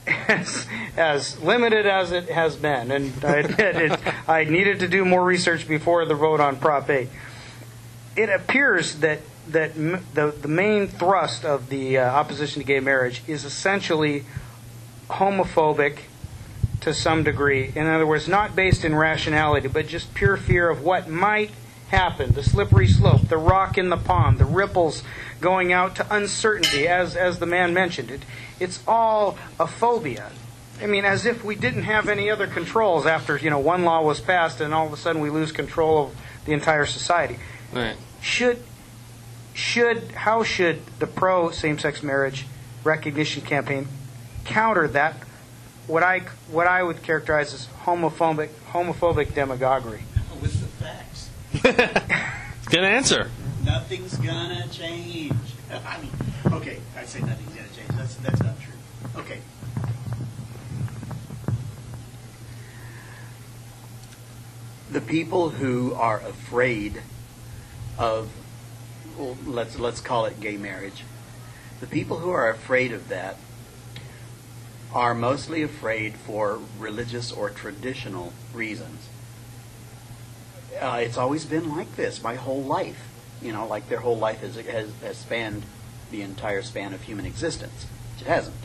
as limited as it has been, and I admit I needed to do more research before the vote on Prop 8. It appears that the main thrust of the opposition to gay marriage is essentially homophobic to some degree. In other words, not based in rationality, but just pure fear of what might happen, the slippery slope, the rock in the pond, the ripples going out to uncertainty, as the man mentioned. It's all a phobia. I mean, as if we didn't have any other controls after, one law was passed and all of a sudden we lose control of the entire society. Right. How should the pro same-sex marriage recognition campaign counter that, what I would characterize as homophobic demagoguery? With the facts. Good answer. Nothing's gonna change. Okay, I say nothing's gonna change. That's not true. Okay. The people who are afraid of, well, let's call it gay marriage. The people who are afraid of that are mostly afraid for religious or traditional reasons. It's always been like this my whole life. Like their whole life has spanned the entire span of human existence. It hasn't.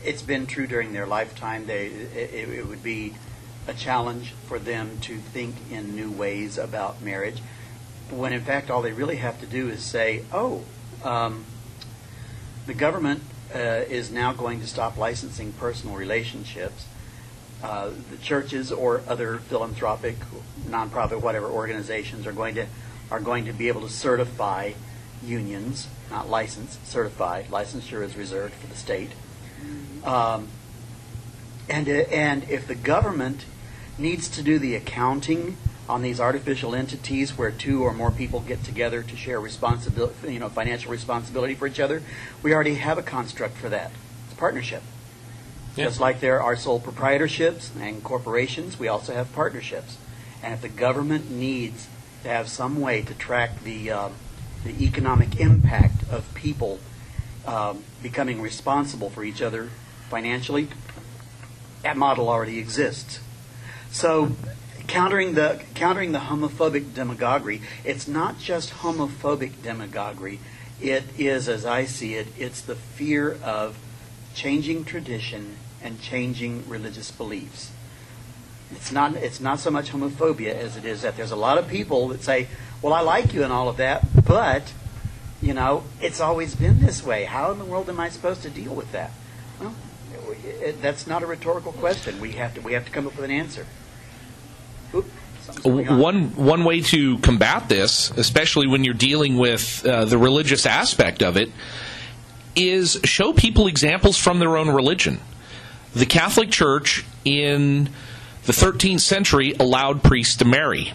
It's been true during their lifetime. It would be a challenge for them to think in new ways about marriage, when in fact all they really have to do is say, the government is now going to stop licensing personal relationships. The churches or other philanthropic, nonprofit, whatever organizations are going to be able to certify unions, not license, certify. Licensure is reserved for the state. And if the government needs to do the accounting on these artificial entities where two or more people get together to share responsibility, financial responsibility for each other, we already have a construct for that. It's a partnership. Yeah. Just like there are sole proprietorships and corporations, we also have partnerships. And if the government needs to have some way to track the economic impact of people becoming responsible for each other financially, that model already exists. So countering the homophobic demagoguery, it's not just homophobic demagoguery. It is, as I see it, it's the fear of changing tradition and changing religious beliefs. It's not so much homophobia as it is that there's a lot of people that say, well, I like you and all of that, but it's always been this way. How in the world am I supposed to deal with that? Well, that's not a rhetorical question. We have to come up with an answer. One way to combat this, especially when you're dealing with the religious aspect of it, is show people examples from their own religion. The Catholic Church in the 13th century allowed priests to marry.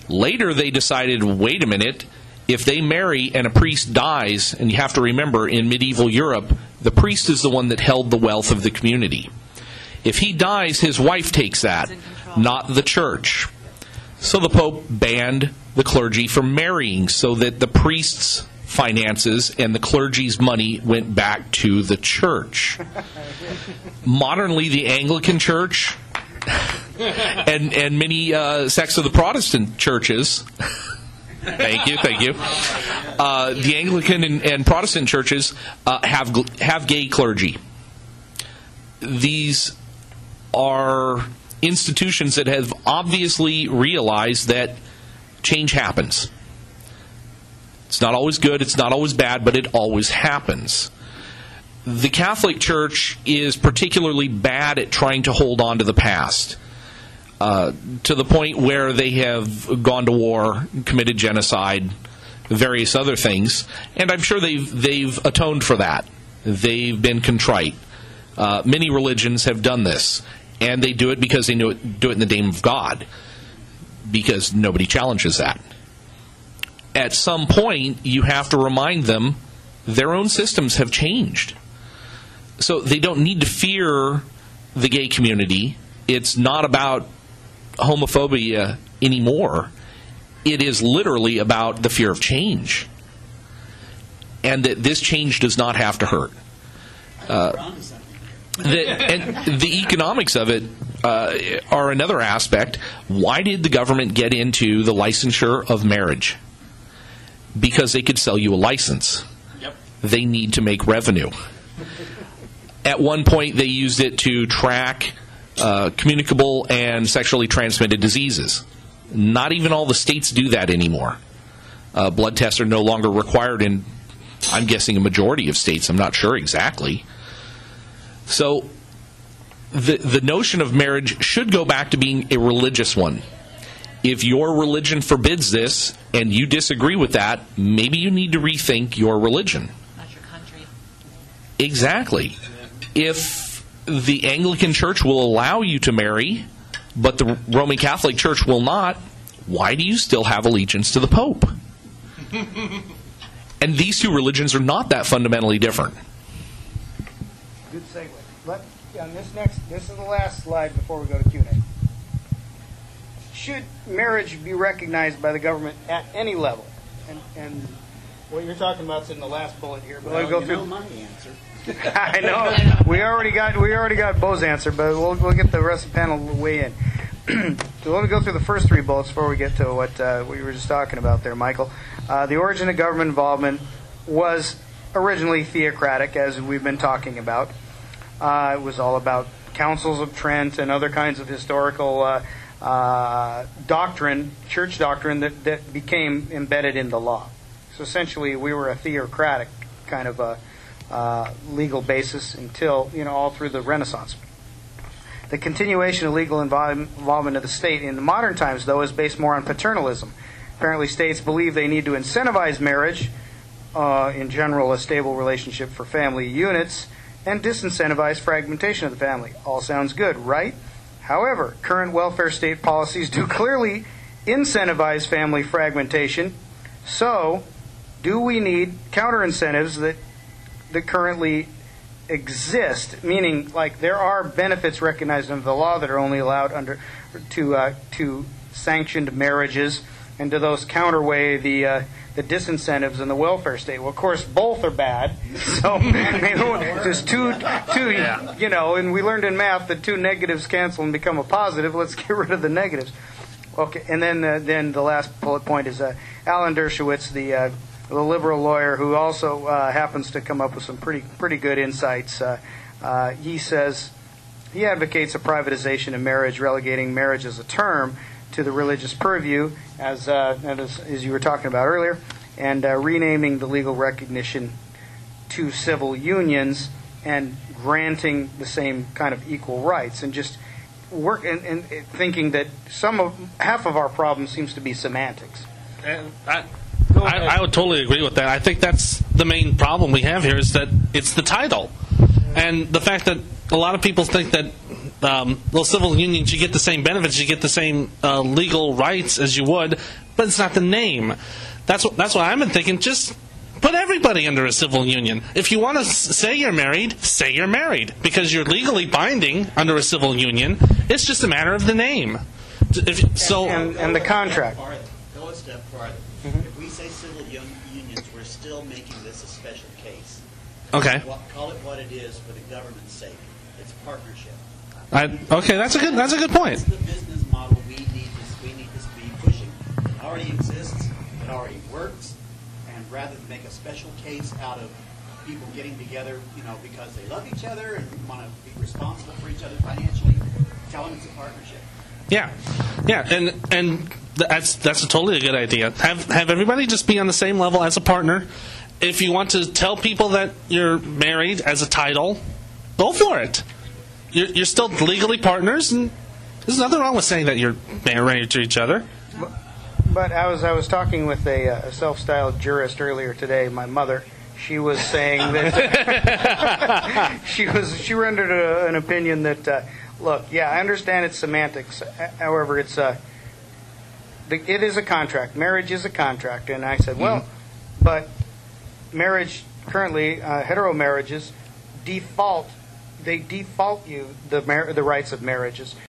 Later they decided, wait a minute, if they marry and a priest dies, and you have to remember, in medieval Europe, the priest is the one that held the wealth of the community. If he dies, his wife takes that, not the church. So the Pope banned the clergy from marrying so that the priest's finances and the clergy's money went back to the church. Modernly, the Anglican Church and many sects of the Protestant churches Thank you. The Anglican and Protestant churches have gay clergy. These are institutions that have obviously realized that change happens. It's not always good, it's not always bad, but it always happens. The Catholic Church is particularly bad at trying to hold on to the past, to the point where they have gone to war, committed genocide, various other things, and I'm sure they've atoned for that. They've been contrite. Many religions have done this, and they do it because they do it in the name of God, because nobody challenges that. At some point, you have to remind them their own systems have changed. So they don't need to fear the gay community. It's not about homophobia anymore. It is literally about the fear of change. And that this change does not have to hurt. And the economics of it are another aspect. Why did the government get into the licensure of marriage? Because they could sell you a license. Yep. They need to make revenue. At one point, they used it to track communicable and sexually transmitted diseases. Not even all the states do that anymore. Blood tests are no longer required in, I'm guessing, a majority of states. I'm not sure exactly. So the notion of marriage should go back to being a religious one. If your religion forbids this and you disagree with that, maybe you need to rethink your religion. Not your country. Exactly. If the Anglican Church will allow you to marry, but the Roman Catholic Church will not, why do you still have allegiance to the Pope? And these two religions are not that fundamentally different. Good segue. This is the last slide before we go to Q&A. Should marriage be recognized by the government at any level? And what you're talking about is in the last bullet here. But Well, go you through. know my answer. I know. We already got Bo's answer, but we'll get the rest of the panel to weigh in. So let me go through the first three bullets before we get to what we were just talking about there, Michael. The origin of government involvement was originally theocratic, as we've been talking about. It was all about councils of Trent and other kinds of historical doctrine, church doctrine, that became embedded in the law. So essentially, we were a theocratic kind of a legal basis until, all through the Renaissance. The continuation of legal involvement of the state in the modern times, though, is based more on paternalism. Apparently, states believe they need to incentivize marriage, in general, a stable relationship for family units, and disincentivize fragmentation of the family. All sounds good, right? However, current welfare state policies do clearly incentivize family fragmentation. So, do we need counter-incentives that currently exist? Meaning, like, there are benefits recognized under the law that are only allowed to sanctioned marriages, and do those counterweigh the disincentives in the welfare state? Well, of course, both are bad. So there's two, and we learned in math that two negatives cancel and become a positive. Let's get rid of the negatives. Okay, and then the last bullet point is Alan Dershowitz, the liberal lawyer, who also happens to come up with some pretty good insights. He says he advocates a privatization of marriage, relegating marriage as a term to the religious purview, as you were talking about earlier, and renaming the legal recognition to civil unions and granting the same kind of equal rights, and just work and thinking that half of our problem seems to be semantics. And I would totally agree with that. I think that's the main problem we have here, is that it's the title. And the fact that a lot of people think that civil unions, you get the same benefits, you get the same legal rights as you would, but it's not the name. That's what I've been thinking. Just put everybody under a civil union. If you want to say you're married, say you're married, because you're legally binding under a civil union. It's just a matter of the name. And the contract. Go a step farther. If we say civil unions, we're still making this a special case. Okay. Call it what it is for the government's sake. It's partnership. Okay, that's a good point. It's the business model we need to be pushing. It already exists. It already works. And rather than make a special case out of people getting together, because they love each other and want to be responsible for each other financially, tell them it's a partnership. Yeah, and that's totally a good idea. Have everybody just be on the same level as a partner. If you want to tell people that you're married as a title, go for it. You're still legally partners, and there's nothing wrong with saying that you're married to each other. But I was talking with a self-styled jurist earlier today, my mother. She was saying that she rendered an opinion that look, yeah, I understand it's semantics. However, it is a contract. Marriage is a contract, and I said, well, but marriage currently, hetero marriages default you the rights of marriages.